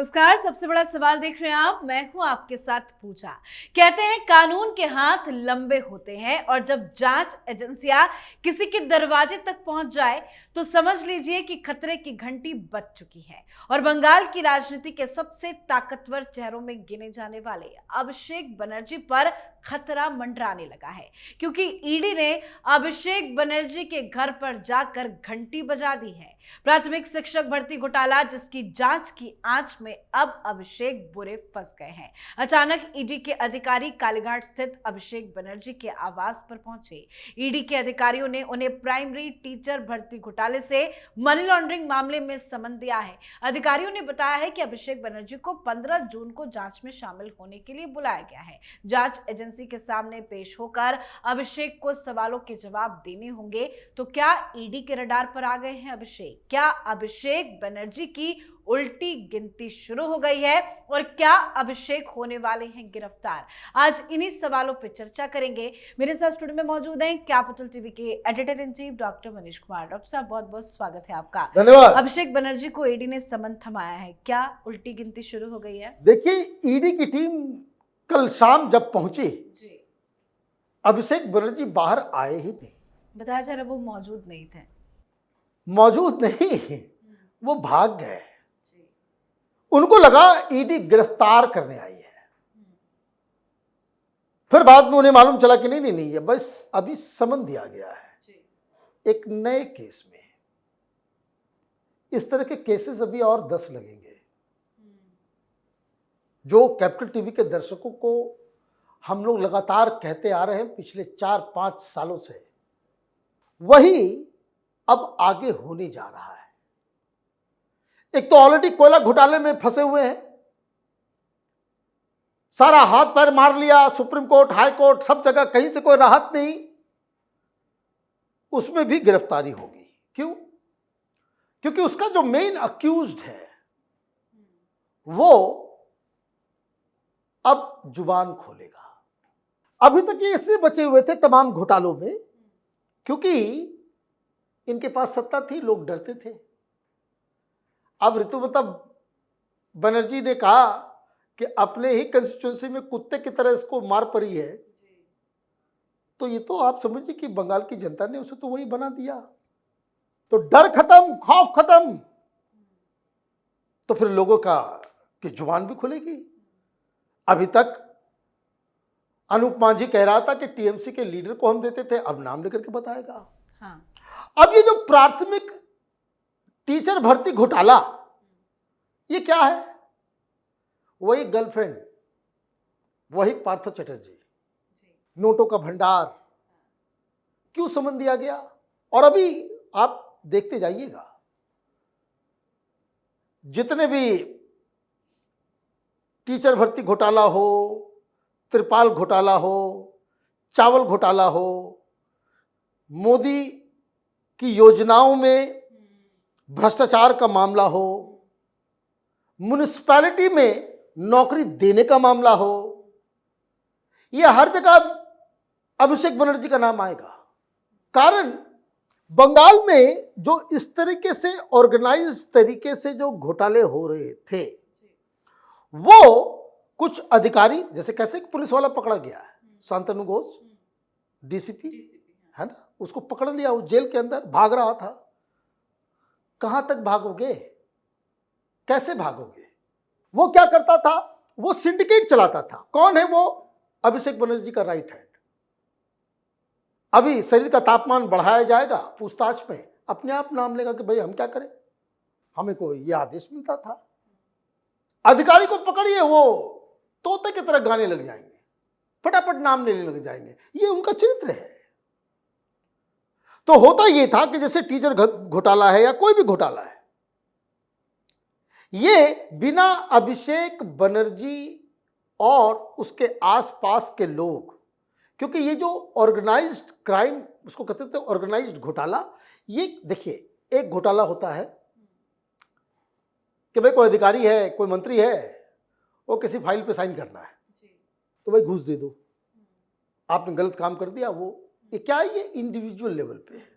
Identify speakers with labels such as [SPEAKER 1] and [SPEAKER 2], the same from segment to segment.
[SPEAKER 1] नमस्कार। सबसे बड़ा सवाल देख रहे हैं आप, मैं हूं आपके साथ पूजा। कहते हैं कानून के हाथ लंबे होते हैं और जब जांच एजेंसियां किसी के दरवाजे तक पहुंच जाए तो समझ लीजिए कि खतरे की घंटी बज चुकी है। और बंगाल की राजनीति के सबसे ताकतवर चेहरों में गिने जाने वाले अभिषेक बनर्जी पर खतरा मंडराने लगा है, क्योंकि ईडी ने अभिषेक बनर्जी के घर पर जाकर घंटी बजा दी है। प्राथमिक शिक्षक भर्ती घोटाला जिसकी जांच की आंच में अब अभिषेक बुरे फंस गए हैं। अचानक ईडी के अधिकारी कालीघाट स्थित अभिषेक बनर्जी के आवास पर पहुंचे। ईडी के अधिकारियों ने उन्हें प्राइमरी टीचर भर्ती घोटाले से मनी लॉन्ड्रिंग मामले में समन दिया है। अधिकारियों ने बताया है कि अभिषेक बनर्जी को 15 जून को जांच में शामिल होने के लिए बुलाया गया है। जांच एजेंसी के सामने पेश होकर अभिषेक को सवालों के जवाब देने होंगे। तो क्या ईडी के रडार पर आ गए हैं अभिषेक? क्या अभिषेक बनर्जी की उल्टी गिनती शुरू हो गई है और क्या अभिषेक होने वाले हैं गिरफ्तार? आज इन्हीं सवालों पर चर्चा करेंगे। मेरे साथ स्टूडियो में मौजूद हैं कैपिटल टीवी के editor in chief doctor Manish Kumar. Doctor साहब, बहुत बहुत स्वागत है आपका।
[SPEAKER 2] धन्यवाद।
[SPEAKER 1] अभिषेक बनर्जी को ईडी ने समन थमाया है, क्या उल्टी गिनती शुरू हो गई है?
[SPEAKER 2] देखिए, ईडी की टीम कल शाम जब पहुंची
[SPEAKER 1] जी,
[SPEAKER 2] अभिषेक बनर्जी बाहर आए ही नहीं।
[SPEAKER 1] बताया जा रहा वो मौजूद नहीं थे।
[SPEAKER 2] मौजूद नहीं, वो भाग गए। उनको लगा ईडी गिरफ्तार करने आई है। फिर बाद में उन्हें मालूम चला कि नहीं, ये बस अभी समन दिया गया है एक नए केस में। इस तरह के केसेस अभी और 10 लगेंगे। जो कैपिटल टीवी के दर्शकों को हम लोग लगातार कहते आ रहे हैं पिछले 4-5 सालों से, वही अब आगे होने जा रहा है। एक तो ऑलरेडी कोयला घोटाले में फंसे हुए हैं, सारा हाथ पैर मार लिया, सुप्रीम कोर्ट, हाई कोर्ट, सब जगह कहीं से कोई राहत नहीं, उसमें भी गिरफ्तारी होगी। क्यों? क्योंकि उसका जो मेन अक्यूज्ड है वो अब जुबान खोलेगा। अभी तक ये इसलिए बचे हुए थे तमाम घोटालों में क्योंकि इनके पास सत्ता थी, लोग डरते थे। अब ऋतुमता बनर्जी ने कहा कि अपने ही कंस्टिट्यूंसी में कुत्ते की तरह इसको मार पड़ी है, तो ये तो आप समझिए कि बंगाल की जनता ने उसे तो वही बना दिया। तो डर खत्म, खौफ खत्म, तो फिर लोगों का कि जुबान भी खुलेगी। अभी तक अनूप मांझी कह रहा था कि टीएमसी के लीडर को हम देते थे, अब नाम लेकर के बताएगा।
[SPEAKER 1] हाँ।
[SPEAKER 2] अब ये जो प्राथमिक टीचर भर्ती घोटाला, ये क्या है? वही गर्लफ्रेंड, वही पार्थ चटर्जी, नोटों का भंडार, क्यों समन दिया गया? और अभी आप देखते जाइएगा, जितने भी टीचर भर्ती घोटाला हो, त्रिपाल घोटाला हो, चावल घोटाला हो, मोदी की योजनाओं में भ्रष्टाचार का मामला हो, म्युनिसिपैलिटी में नौकरी देने का मामला हो, यह हर जगह अभिषेक बनर्जी का नाम आएगा। कारण बंगाल में जो इस तरीके से ऑर्गेनाइज तरीके से जो घोटाले हो रहे थे, वो कुछ अधिकारी, जैसे कैसे पुलिस वाला पकड़ा गया है, शांतनु घोष डीसीपी है ना, उसको पकड़ लिया, वो जेल के अंदर भाग रहा था। कहां तक भागोगे? कैसे भागोगे? वो क्या करता था? वो सिंडिकेट चलाता था। कौन है वो? अभिषेक बनर्जी का राइट हैंड। अभी शरीर का तापमान बढ़ाया जाएगा, पूछताछ में अपने आप नाम लेगा कि भाई हम क्या करें, हमें को ये आदेश मिलता था। अधिकारी को पकड़िए, वो तोते की तरह गाने लग जाएंगे, फटाफट नाम लेने लग जाएंगे। ये उनका चरित्र है। तो होता ये था कि जैसे टीचर घोटाला है या कोई भी घोटाला है, ये बिना अभिषेक बनर्जी और उसके आसपास के लोग, क्योंकि ये जो ऑर्गेनाइज्ड क्राइम, उसको कहते थे ऑर्गेनाइज्ड घोटाला। ये देखिए, एक घोटाला होता है कि भाई कोई अधिकारी है, कोई मंत्री है, वो किसी फाइल पे साइन करना है, तो भाई घूस दे दो, आपने गलत काम कर दिया। वो ये क्या है? ये इंडिविजुअल लेवल पे है।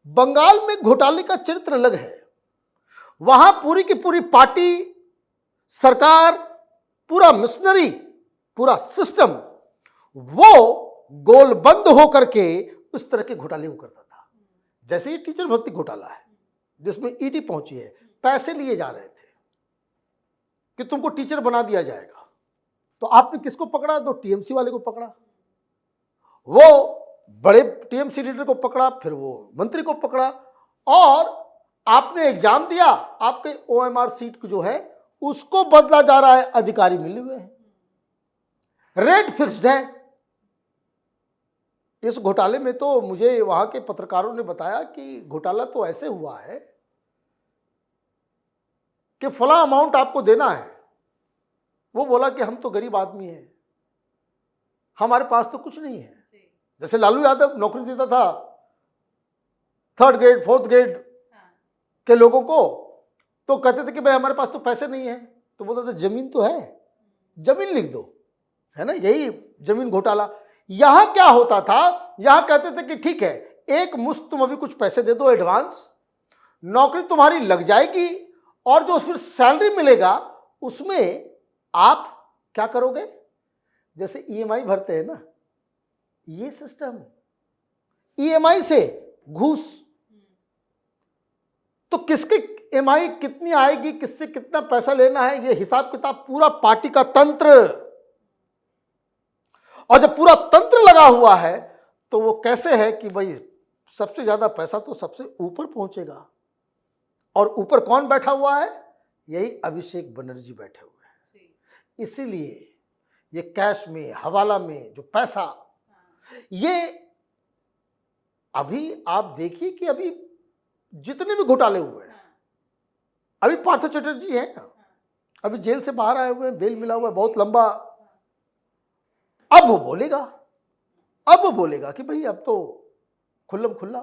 [SPEAKER 2] बंगाल में घोटाले का चरित्र अलग है। वहां पूरी की पूरी पार्टी सरकार, पूरा मिशनरी, पूरा सिस्टम वो गोलबंद होकर के उस तरह के घोटाले को करता था। जैसे ये टीचर भर्ती घोटाला है जिसमें ईडी पहुंची है, पैसे लिए जा रहे थे कि तुमको टीचर बना दिया जाएगा, तो आपने किसको पकड़ा? तो टीएमसी वाले को पकड़ा, वो बड़े टीएमसी लीडर को पकड़ा, फिर वो मंत्री को पकड़ा, और आपने एग्जाम दिया, आपके ओएमआर सीट जो है उसको बदला जा रहा है, अधिकारी मिले हुए हैं, रेट फिक्स्ड है। इस घोटाले में तो मुझे वहां के पत्रकारों ने बताया कि घोटाला तो ऐसे हुआ है कि फला अमाउंट आपको देना है। वो बोला कि हम तो गरीब आदमी हैं, हमारे पास तो कुछ नहीं है। जैसे लालू यादव नौकरी देता था 3rd ग्रेड 4th ग्रेड के लोगों को, तो कहते थे कि भाई हमारे पास तो पैसे नहीं है, तो बोलते थे जमीन तो है, जमीन लिख दो, है ना, यही जमीन घोटाला। यहां क्या होता था, यहां कहते थे कि ठीक है, एक मुश्त तुम अभी कुछ पैसे दे दो एडवांस, नौकरी तुम्हारी लग जाएगी, और जो फिर सैलरी मिलेगा उसमें आप क्या करोगे, जैसे ईएमआई भरते हैं ना, ये सिस्टम, ईएमआई से घूस, तो किसकी ईएमआई कितनी आएगी, किससे कितना पैसा लेना है, ये हिसाब किताब पूरा पार्टी का तंत्र। और जब पूरा तंत्र लगा हुआ है तो वो कैसे है कि भाई सबसे ज्यादा पैसा तो सबसे ऊपर पहुंचेगा, और ऊपर कौन बैठा हुआ है, यही अभिषेक बनर्जी बैठे हुए हैं। इसीलिए ये कैश में, हवाला में जो पैसा, ये अभी आप देखिए कि अभी जितने भी घोटाले हुए हैं, अभी पार्थ चटर्जी है ना, अभी जेल से बाहर आए हुए हैं, बेल मिला हुआ है बहुत लंबा, अब वो बोलेगा कि भाई अब तो खुल्लम खुल्ला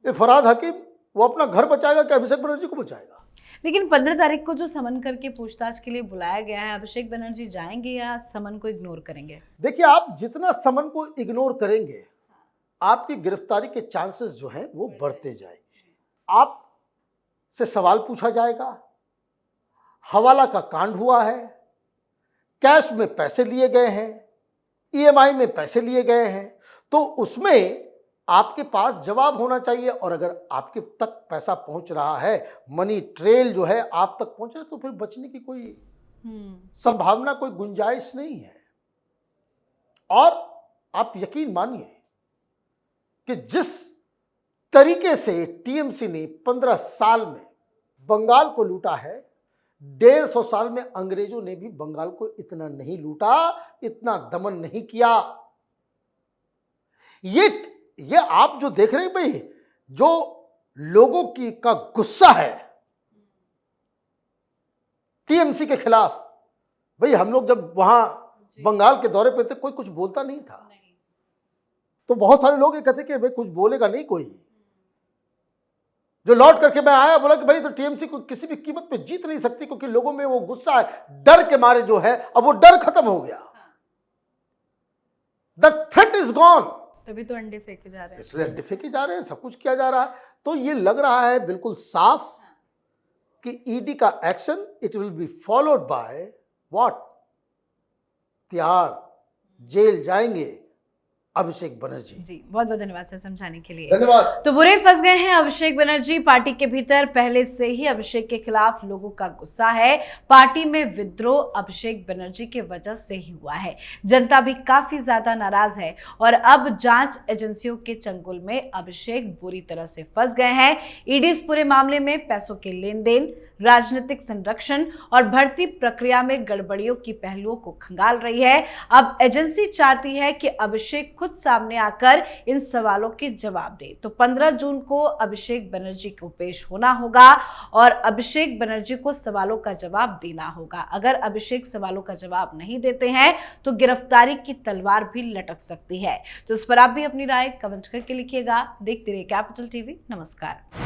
[SPEAKER 2] ये फरहाद हकीम वो अपना घर बचाएगा कि अभिषेक बनर्जी को बचाएगा।
[SPEAKER 1] लेकिन 15 तारीख को जो समन करके पूछताछ के लिए बुलाया गया है, अभिषेक बनर्जी जाएंगे या समन को इग्नोर करेंगे?
[SPEAKER 2] देखिए, आप जितना समन को इग्नोर करेंगे आपकी गिरफ्तारी के चांसेस जो हैं वो बढ़ते जाएंगे। आप से सवाल पूछा जाएगा, हवाला का कांड हुआ है, कैश में पैसे लिए गए हैं, ईएमआई में पैसे लिए गए हैं, तो उसमें आपके पास जवाब होना चाहिए। और अगर आपके तक पैसा पहुंच रहा है, मनी ट्रेल जो है आप तक पहुंचे, तो फिर बचने की कोई संभावना, कोई गुंजाइश नहीं है। और आप यकीन मानिए कि जिस तरीके से टीएमसी ने 15 साल में बंगाल को लूटा है, 150 साल में अंग्रेजों ने भी बंगाल को इतना नहीं लूटा, इतना दमन नहीं किया। ये आप जो देख रहे हैं भाई, जो लोगों की का गुस्सा है टीएमसी के खिलाफ, भाई हम लोग जब वहां बंगाल के दौरे पे थे कोई कुछ बोलता नहीं था, तो बहुत सारे लोग ये कहते कि भाई कुछ बोलेगा नहीं कोई। जो लौट करके मैं आया, बोला कि भाई तो टीएमसी को किसी भी कीमत पे जीत नहीं सकती, क्योंकि लोगों में वो गुस्सा है, डर के मारे जो है, अब वो डर खत्म हो गया, द थ्रेट इज गॉन।
[SPEAKER 1] तभी तो अंडे फेंके जा रहे हैं,
[SPEAKER 2] इसलिए अंडे फेंके जा रहे हैं, सब कुछ किया जा रहा है। तो ये लग रहा है बिल्कुल साफ कि ईडी का action it will be followed by what, Tihar jail जाएंगे अभिषेक बनर्जी।
[SPEAKER 1] जी, बहुत बहुत धन्यवाद सर समझाने के लिए।
[SPEAKER 2] धन्यवाद।
[SPEAKER 1] तो बुरे फंस गए हैं अभिषेक बनर्जी। पार्टी के भीतर पहले से ही अभिषेक के खिलाफ लोगों का गुस्सा है। पार्टी में विद्रोह अभिषेक बनर्जी के वजह से ही हुआ है। जनता भी काफी ज्यादा नाराज है और अब जांच एजेंसियों के चंगुल में अभिषेक बुरी तरह से फंस गए हैं। ईडी इस पूरे मामले में पैसों के लेन देन, राजनीतिक संरक्षण और भर्ती प्रक्रिया में गड़बड़ियों की पहलुओं को खंगाल रही है। अब एजेंसी चाहती है कि अभिषेक खुद सामने आकर इन सवालों के जवाब दे। तो 15 जून को अभिषेक बनर्जी को पेश होना होगा और अभिषेक बनर्जी को सवालों का जवाब देना होगा। अगर अभिषेक सवालों का जवाब नहीं देते हैं तो गिरफ्तारी की तलवार भी लटक सकती है। तो इस पर आप भी अपनी राय कमेंट करके लिखिएगा। देखते रहिए कैपिटल टीवी। नमस्कार।